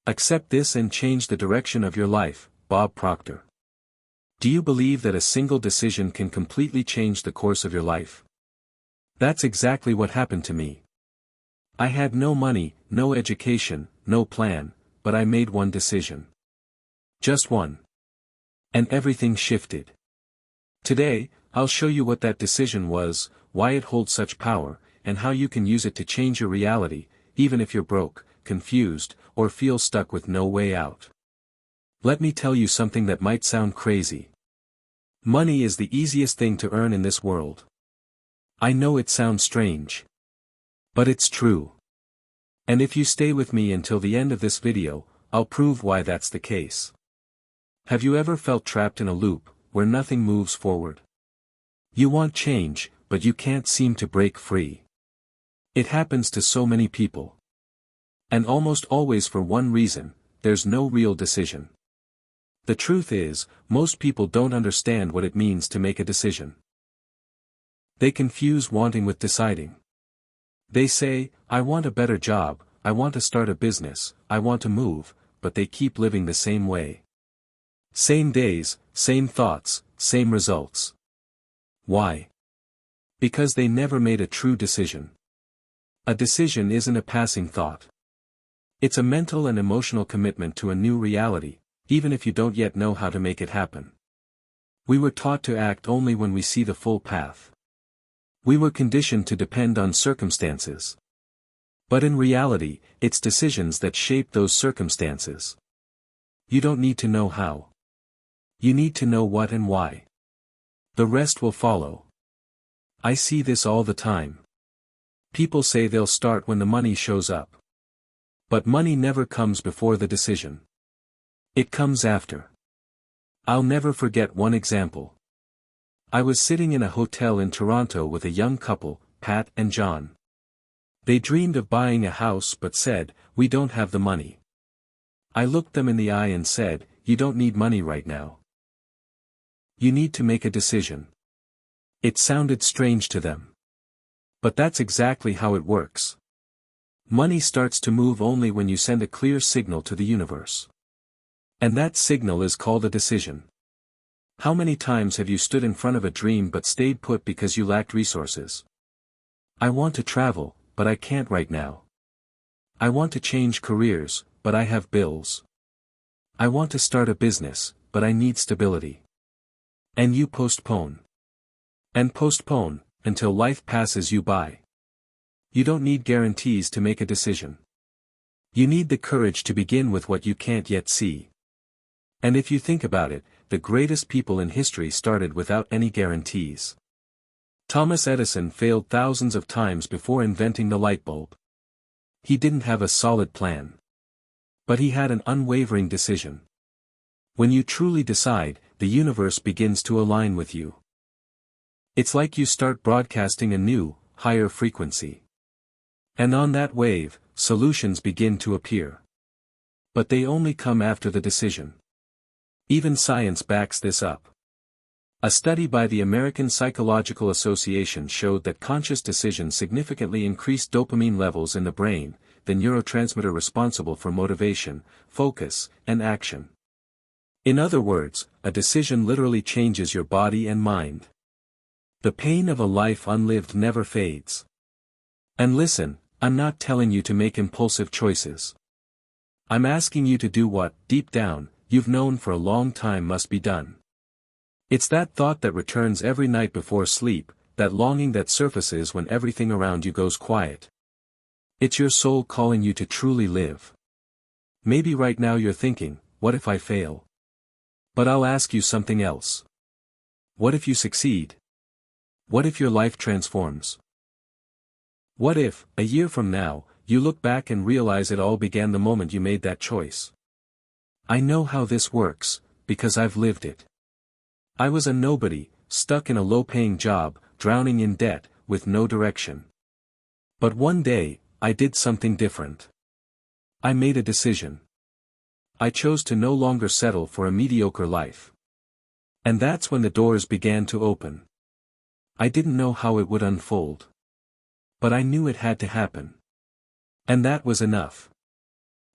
Accept this and change the direction of your life, Bob Proctor. Do you believe that a single decision can completely change the course of your life? That's exactly what happened to me. I had no money, no education, no plan, but I made one decision. Just one. And everything shifted. Today, I'll show you what that decision was, why it holds such power, and how you can use it to change your reality, even if you're broke, confused, or feel stuck with no way out. Let me tell you something that might sound crazy. Money is the easiest thing to earn in this world. I know it sounds strange. But it's true. And if you stay with me until the end of this video, I'll prove why that's the case. Have you ever felt trapped in a loop, where nothing moves forward? You want change, but you can't seem to break free. It happens to so many people. And almost always for one reason: there's no real decision. The truth is, most people don't understand what it means to make a decision. They confuse wanting with deciding. They say, I want a better job, I want to start a business, I want to move, but they keep living the same way. Same days, same thoughts, same results. Why? Because they never made a true decision. A decision isn't a passing thought. It's a mental and emotional commitment to a new reality, even if you don't yet know how to make it happen. We were taught to act only when we see the full path. We were conditioned to depend on circumstances. But in reality, it's decisions that shape those circumstances. You don't need to know how. You need to know what and why. The rest will follow. I see this all the time. People say they'll start when the money shows up. But money never comes before the decision. It comes after. I'll never forget one example. I was sitting in a hotel in Toronto with a young couple, Pat and John. They dreamed of buying a house but said, "We don't have the money." I looked them in the eye and said, "You don't need money right now. You need to make a decision." It sounded strange to them. But that's exactly how it works. Money starts to move only when you send a clear signal to the universe. And that signal is called a decision. How many times have you stood in front of a dream but stayed put because you lacked resources? I want to travel, but I can't right now. I want to change careers, but I have bills. I want to start a business, but I need stability. And you postpone. And postpone, until life passes you by. You don't need guarantees to make a decision. You need the courage to begin with what you can't yet see. And if you think about it, the greatest people in history started without any guarantees. Thomas Edison failed thousands of times before inventing the light bulb. He didn't have a solid plan. But he had an unwavering decision. When you truly decide, the universe begins to align with you. It's like you start broadcasting a new, higher frequency. And on that wave, solutions begin to appear. But they only come after the decision. Even science backs this up. A study by the American Psychological Association showed that conscious decisions significantly increased dopamine levels in the brain, the neurotransmitter responsible for motivation, focus, and action. In other words, a decision literally changes your body and mind. The pain of a life unlived never fades. And listen, I'm not telling you to make impulsive choices. I'm asking you to do what, deep down, you've known for a long time must be done. It's that thought that returns every night before sleep, that longing that surfaces when everything around you goes quiet. It's your soul calling you to truly live. Maybe right now you're thinking, what if I fail? But I'll ask you something else. What if you succeed? What if your life transforms? What if, a year from now, you look back and realize it all began the moment you made that choice? I know how this works, because I've lived it. I was a nobody, stuck in a low-paying job, drowning in debt, with no direction. But one day, I did something different. I made a decision. I chose to no longer settle for a mediocre life. And that's when the doors began to open. I didn't know how it would unfold. But I knew it had to happen. And that was enough.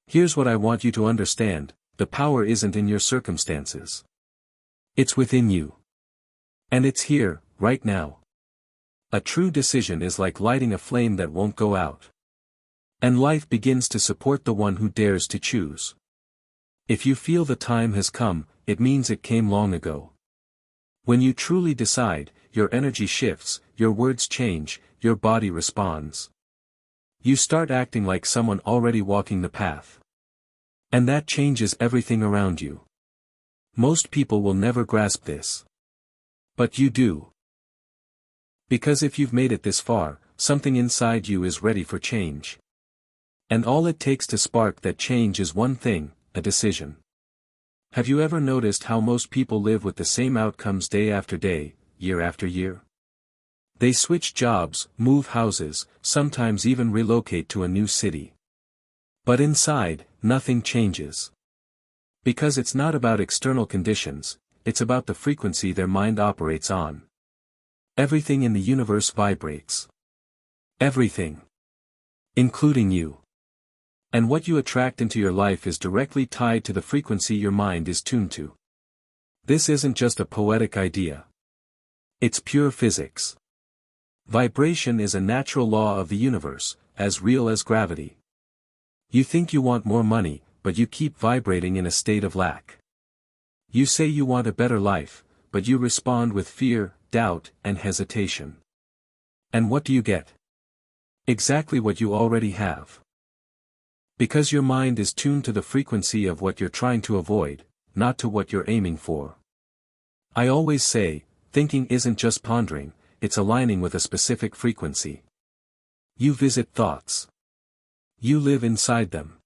Here's what I want you to understand: the power isn't in your circumstances. It's within you. And it's here, right now. A true decision is like lighting a flame that won't go out. And life begins to support the one who dares to choose. If you feel the time has come, it means it came long ago. When you truly decide, your energy shifts, your words change, your body responds. You start acting like someone already walking the path. And that changes everything around you. Most people will never grasp this. But you do. Because if you've made it this far, something inside you is ready for change. And all it takes to spark that change is one thing: a decision. Have you ever noticed how most people live with the same outcomes day after day, year after year? They switch jobs, move houses, sometimes even relocate to a new city. But inside, nothing changes. Because it's not about external conditions, it's about the frequency their mind operates on. Everything in the universe vibrates. Everything. Including you. And what you attract into your life is directly tied to the frequency your mind is tuned to. This isn't just a poetic idea. It's pure physics. Vibration is a natural law of the universe, as real as gravity. You think you want more money, but you keep vibrating in a state of lack. You say you want a better life, but you respond with fear, doubt, and hesitation. And what do you get? Exactly what you already have. Because your mind is tuned to the frequency of what you're trying to avoid, not to what you're aiming for. I always say, thinking isn't just pondering, it's aligning with a specific frequency. You visit thoughts. You live inside them.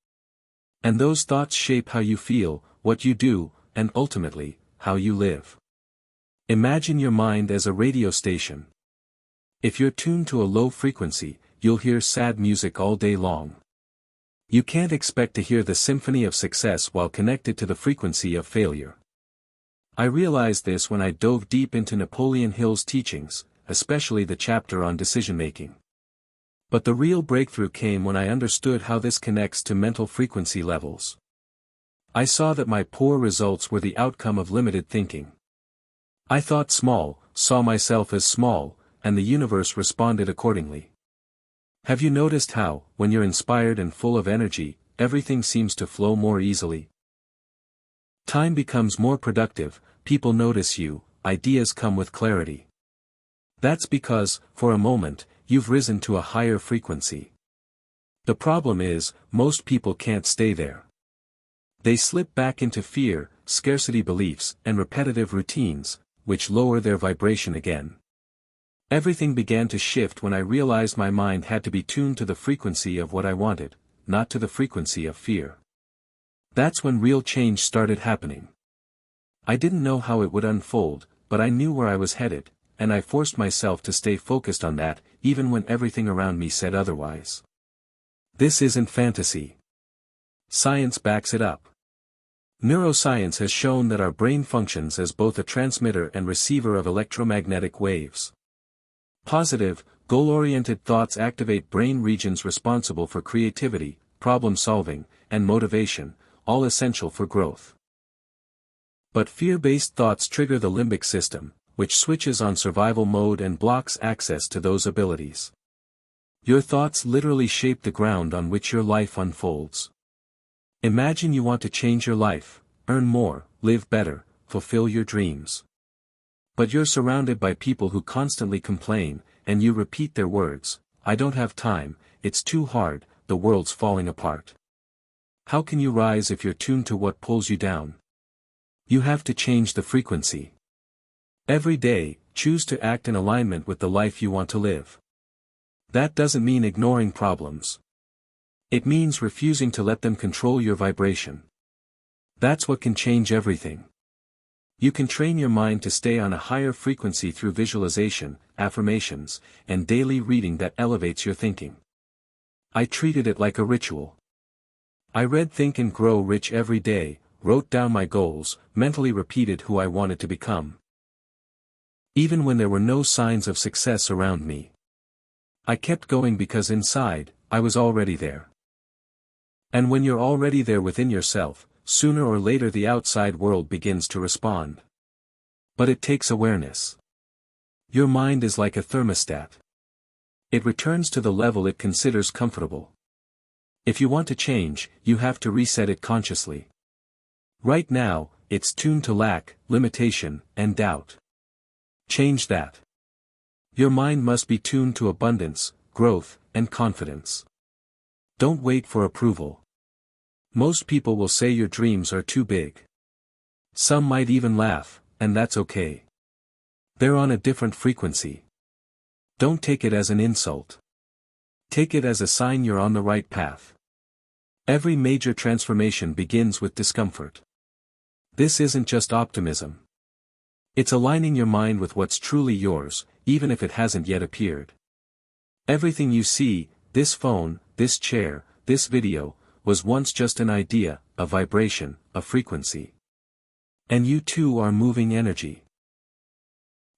And those thoughts shape how you feel, what you do, and ultimately, how you live. Imagine your mind as a radio station. If you're tuned to a low frequency, you'll hear sad music all day long. You can't expect to hear the symphony of success while connected to the frequency of failure. I realized this when I dove deep into Napoleon Hill's teachings, especially the chapter on decision-making. But the real breakthrough came when I understood how this connects to mental frequency levels. I saw that my poor results were the outcome of limited thinking. I thought small, saw myself as small, and the universe responded accordingly. Have you noticed how, when you're inspired and full of energy, everything seems to flow more easily? Time becomes more productive, people notice you, ideas come with clarity. That's because, for a moment, you've risen to a higher frequency. The problem is, most people can't stay there. They slip back into fear, scarcity beliefs, and repetitive routines, which lower their vibration again. Everything began to shift when I realized my mind had to be tuned to the frequency of what I wanted, not to the frequency of fear. That's when real change started happening. I didn't know how it would unfold, but I knew where I was headed, and I forced myself to stay focused on that, even when everything around me said otherwise. This isn't fantasy. Science backs it up. Neuroscience has shown that our brain functions as both a transmitter and receiver of electromagnetic waves. Positive, goal-oriented thoughts activate brain regions responsible for creativity, problem-solving, and motivation, all essential for growth. But fear-based thoughts trigger the limbic system, which switches on survival mode and blocks access to those abilities. Your thoughts literally shape the ground on which your life unfolds. Imagine you want to change your life, earn more, live better, fulfill your dreams. But you're surrounded by people who constantly complain, and you repeat their words: "I don't have time, it's too hard, the world's falling apart." How can you rise if you're tuned to what pulls you down? You have to change the frequency. Every day, choose to act in alignment with the life you want to live. That doesn't mean ignoring problems. It means refusing to let them control your vibration. That's what can change everything. You can train your mind to stay on a higher frequency through visualization, affirmations, and daily reading that elevates your thinking. I treated it like a ritual. I read Think and Grow Rich every day, wrote down my goals, mentally repeated who I wanted to become. Even when there were no signs of success around me, I kept going because inside, I was already there. And when you're already there within yourself, sooner or later the outside world begins to respond. But it takes awareness. Your mind is like a thermostat. It returns to the level it considers comfortable. If you want to change, you have to reset it consciously. Right now, it's tuned to lack, limitation, and doubt. Change that. Your mind must be tuned to abundance, growth, and confidence. Don't wait for approval. Most people will say your dreams are too big. Some might even laugh, and that's okay. They're on a different frequency. Don't take it as an insult. Take it as a sign you're on the right path. Every major transformation begins with discomfort. This isn't just optimism. It's aligning your mind with what's truly yours, even if it hasn't yet appeared. Everything you see, this phone, this chair, this video, was once just an idea, a vibration, a frequency. And you too are moving energy.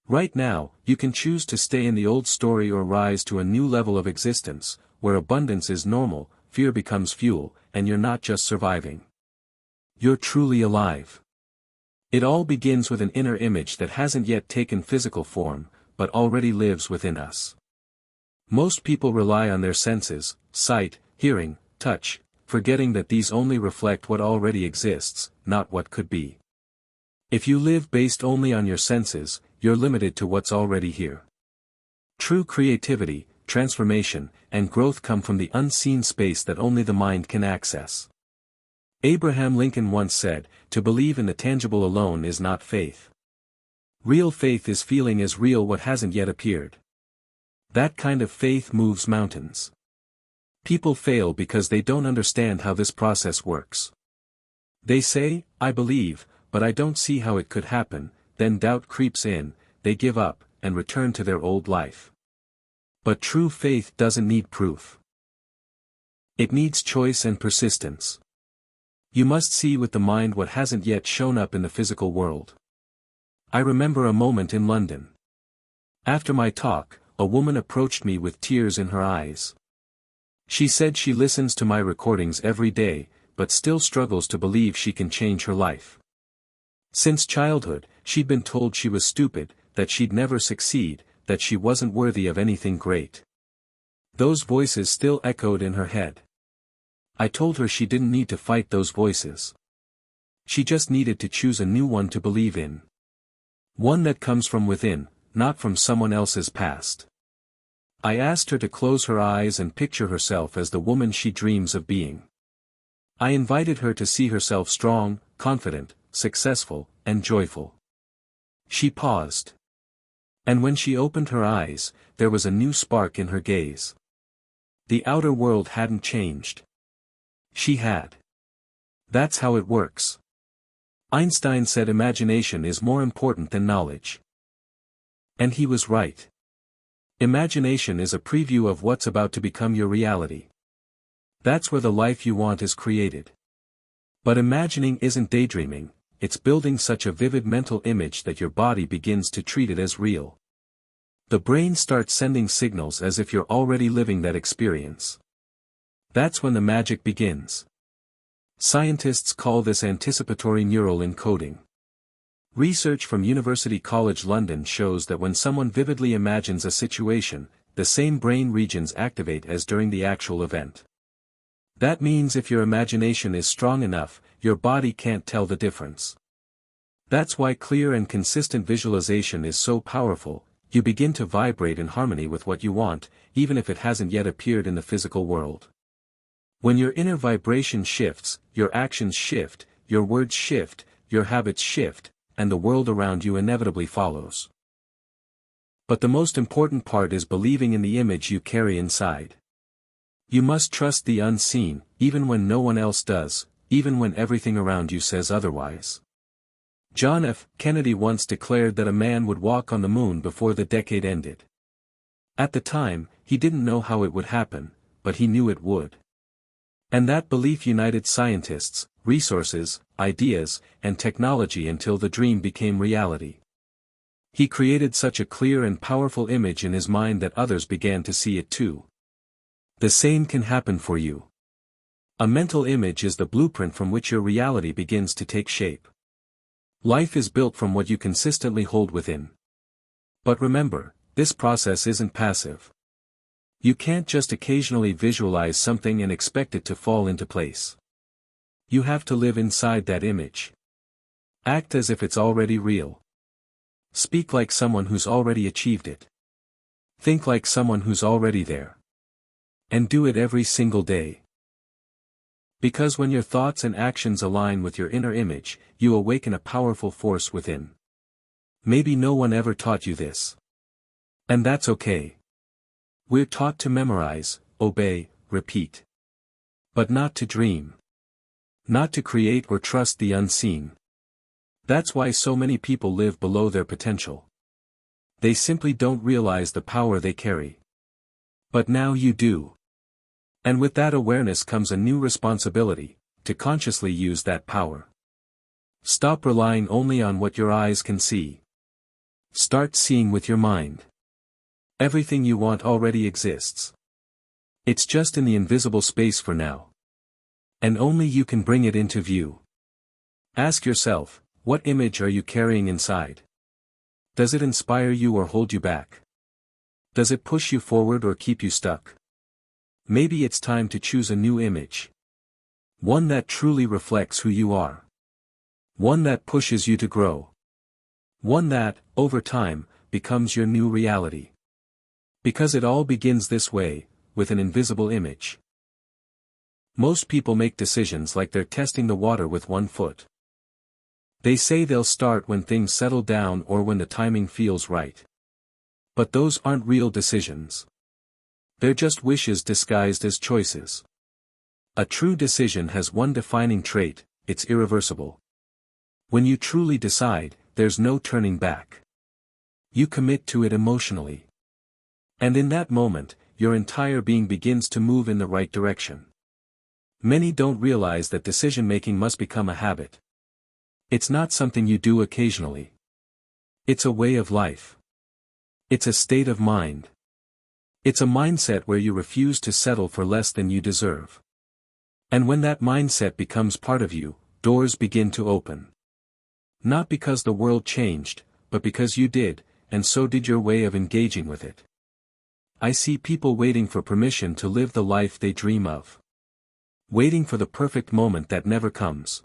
Right now, you can choose to stay in the old story or rise to a new level of existence, where abundance is normal, fear becomes fuel, and you're not just surviving. You're truly alive. It all begins with an inner image that hasn't yet taken physical form, but already lives within us. Most people rely on their senses, sight, hearing, touch, forgetting that these only reflect what already exists, not what could be. If you live based only on your senses, you're limited to what's already here. True creativity, transformation, and growth come from the unseen space that only the mind can access. Abraham Lincoln once said, "To believe in the tangible alone is not faith. Real faith is feeling as real what hasn't yet appeared." That kind of faith moves mountains. People fail because they don't understand how this process works. They say, "I believe, but I don't see how it could happen," then doubt creeps in, they give up, and return to their old life. But true faith doesn't need proof. It needs choice and persistence. You must see with the mind what hasn't yet shown up in the physical world. I remember a moment in London. After my talk, a woman approached me with tears in her eyes. She said she listens to my recordings every day, but still struggles to believe she can change her life. Since childhood, she'd been told she was stupid, that she'd never succeed, that she wasn't worthy of anything great. Those voices still echoed in her head. I told her she didn't need to fight those voices. She just needed to choose a new one to believe in. One that comes from within, not from someone else's past. I asked her to close her eyes and picture herself as the woman she dreams of being. I invited her to see herself strong, confident, successful, and joyful. She paused. And when she opened her eyes, there was a new spark in her gaze. The outer world hadn't changed. She had. That's how it works. Einstein said imagination is more important than knowledge. And he was right. Imagination is a preview of what's about to become your reality. That's where the life you want is created. But imagining isn't daydreaming, it's building such a vivid mental image that your body begins to treat it as real. The brain starts sending signals as if you're already living that experience. That's when the magic begins. Scientists call this anticipatory neural encoding. Research from University College London shows that when someone vividly imagines a situation, the same brain regions activate as during the actual event. That means if your imagination is strong enough, your body can't tell the difference. That's why clear and consistent visualization is so powerful. You begin to vibrate in harmony with what you want, even if it hasn't yet appeared in the physical world. When your inner vibration shifts, your actions shift, your words shift, your habits shift, and the world around you inevitably follows. But the most important part is believing in the image you carry inside. You must trust the unseen, even when no one else does, even when everything around you says otherwise. John F. Kennedy once declared that a man would walk on the moon before the decade ended. At the time, he didn't know how it would happen, but he knew it would. And that belief united scientists, resources, ideas, and technology until the dream became reality. He created such a clear and powerful image in his mind that others began to see it too. The same can happen for you. A mental image is the blueprint from which your reality begins to take shape. Life is built from what you consistently hold within. But remember, this process isn't passive. You can't just occasionally visualize something and expect it to fall into place. You have to live inside that image. Act as if it's already real. Speak like someone who's already achieved it. Think like someone who's already there. And do it every single day. Because when your thoughts and actions align with your inner image, you awaken a powerful force within. Maybe no one ever taught you this. And that's okay. We're taught to memorize, obey, repeat. But not to dream. Not to create or trust the unseen. That's why so many people live below their potential. They simply don't realize the power they carry. But now you do. And with that awareness comes a new responsibility, to consciously use that power. Stop relying only on what your eyes can see. Start seeing with your mind. Everything you want already exists. It's just in the invisible space for now. And only you can bring it into view. Ask yourself, what image are you carrying inside? Does it inspire you or hold you back? Does it push you forward or keep you stuck? Maybe it's time to choose a new image. One that truly reflects who you are. One that pushes you to grow. One that, over time, becomes your new reality. Because it all begins this way, with an invisible image. Most people make decisions like they're testing the water with one foot. They say they'll start when things settle down or when the timing feels right. But those aren't real decisions. They're just wishes disguised as choices. A true decision has one defining trait: it's irreversible. When you truly decide, there's no turning back. You commit to it emotionally. And in that moment, your entire being begins to move in the right direction. Many don't realize that decision-making must become a habit. It's not something you do occasionally. It's a way of life. It's a state of mind. It's a mindset where you refuse to settle for less than you deserve. And when that mindset becomes part of you, doors begin to open. Not because the world changed, but because you did, and so did your way of engaging with it. I see people waiting for permission to live the life they dream of. Waiting for the perfect moment that never comes.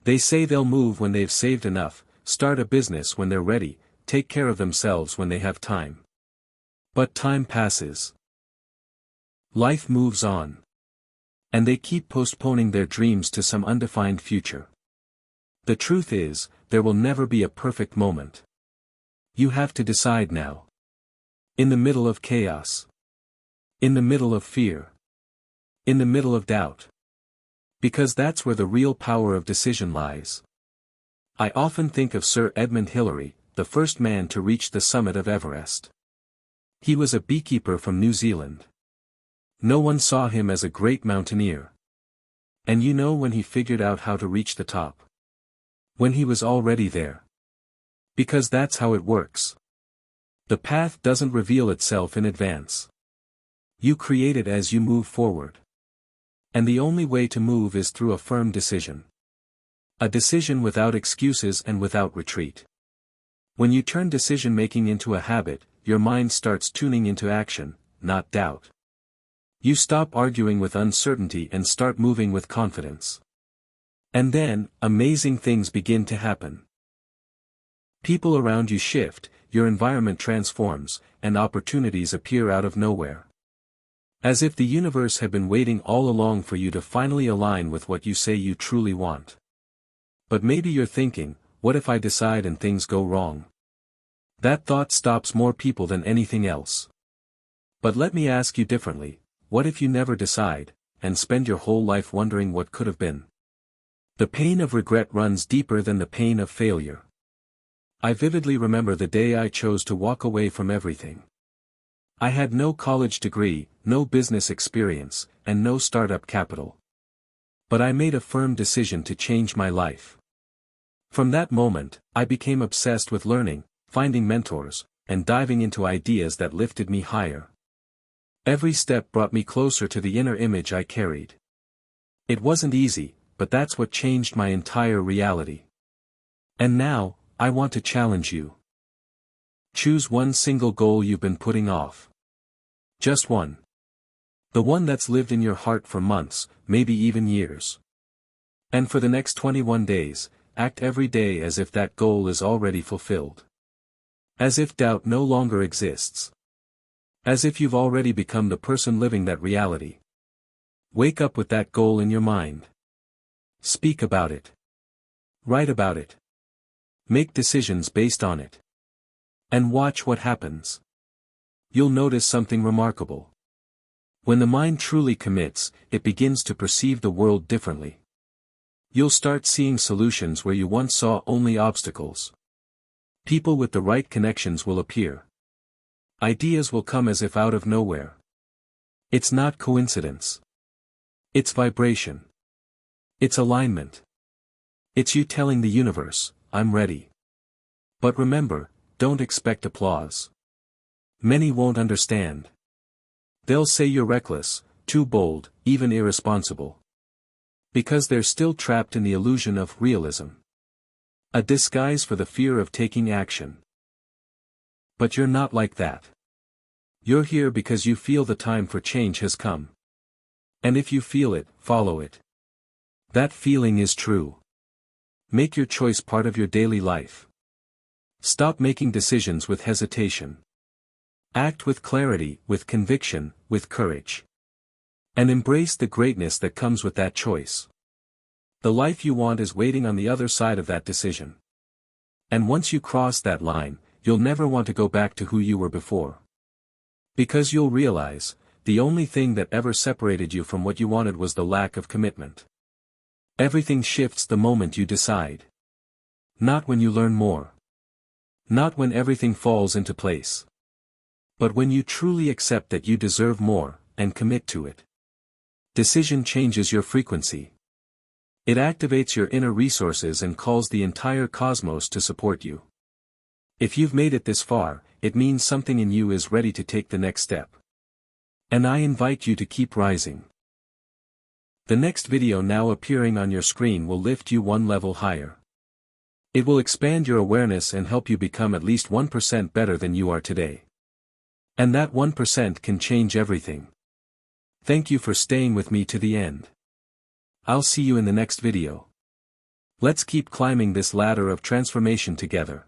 They say they'll move when they've saved enough, start a business when they're ready, take care of themselves when they have time. But time passes. Life moves on. And they keep postponing their dreams to some undefined future. The truth is, there will never be a perfect moment. You have to decide now. In the middle of chaos. In the middle of fear. In the middle of doubt. Because that's where the real power of decision lies. I often think of Sir Edmund Hillary, the first man to reach the summit of Everest. He was a beekeeper from New Zealand. No one saw him as a great mountaineer. And you know when he figured out how to reach the top? When he was already there. Because that's how it works. The path doesn't reveal itself in advance. You create it as you move forward. And the only way to move is through a firm decision. A decision without excuses and without retreat. When you turn decision-making into a habit, your mind starts tuning into action, not doubt. You stop arguing with uncertainty and start moving with confidence. And then, amazing things begin to happen. People around you shift, your environment transforms, and opportunities appear out of nowhere. As if the universe had been waiting all along for you to finally align with what you say you truly want. But maybe you're thinking, what if I decide and things go wrong? That thought stops more people than anything else. But let me ask you differently, what if you never decide, and spend your whole life wondering what could have been? The pain of regret runs deeper than the pain of failure. I vividly remember the day I chose to walk away from everything. I had no college degree, no business experience, and no startup capital. But I made a firm decision to change my life. From that moment, I became obsessed with learning, finding mentors, and diving into ideas that lifted me higher. Every step brought me closer to the inner image I carried. It wasn't easy, but that's what changed my entire reality. And now, I want to challenge you. Choose one single goal you've been putting off. Just one. The one that's lived in your heart for months, maybe even years. And for the next 21 days, act every day as if that goal is already fulfilled. As if doubt no longer exists. As if you've already become the person living that reality. Wake up with that goal in your mind. Speak about it. Write about it. Make decisions based on it. And watch what happens. You'll notice something remarkable. When the mind truly commits, it begins to perceive the world differently. You'll start seeing solutions where you once saw only obstacles. People with the right connections will appear. Ideas will come as if out of nowhere. It's not coincidence. It's vibration. It's alignment. It's you telling the universe, I'm ready. But remember, don't expect applause. Many won't understand. They'll say you're reckless, too bold, even irresponsible. Because they're still trapped in the illusion of realism. A disguise for the fear of taking action. But you're not like that. You're here because you feel the time for change has come. And if you feel it, follow it. That feeling is true. Make your choice part of your daily life. Stop making decisions with hesitation. Act with clarity, with conviction, with courage. And embrace the greatness that comes with that choice. The life you want is waiting on the other side of that decision. And once you cross that line, you'll never want to go back to who you were before. Because you'll realize, the only thing that ever separated you from what you wanted was the lack of commitment. Everything shifts the moment you decide. Not when you learn more. Not when everything falls into place. But when you truly accept that you deserve more, and commit to it. Decision changes your frequency. It activates your inner resources and calls the entire cosmos to support you. If you've made it this far, it means something in you is ready to take the next step. And I invite you to keep rising. The next video now appearing on your screen will lift you one level higher. It will expand your awareness and help you become at least 1% better than you are today. And that 1% can change everything. Thank you for staying with me to the end. I'll see you in the next video. Let's keep climbing this ladder of transformation together.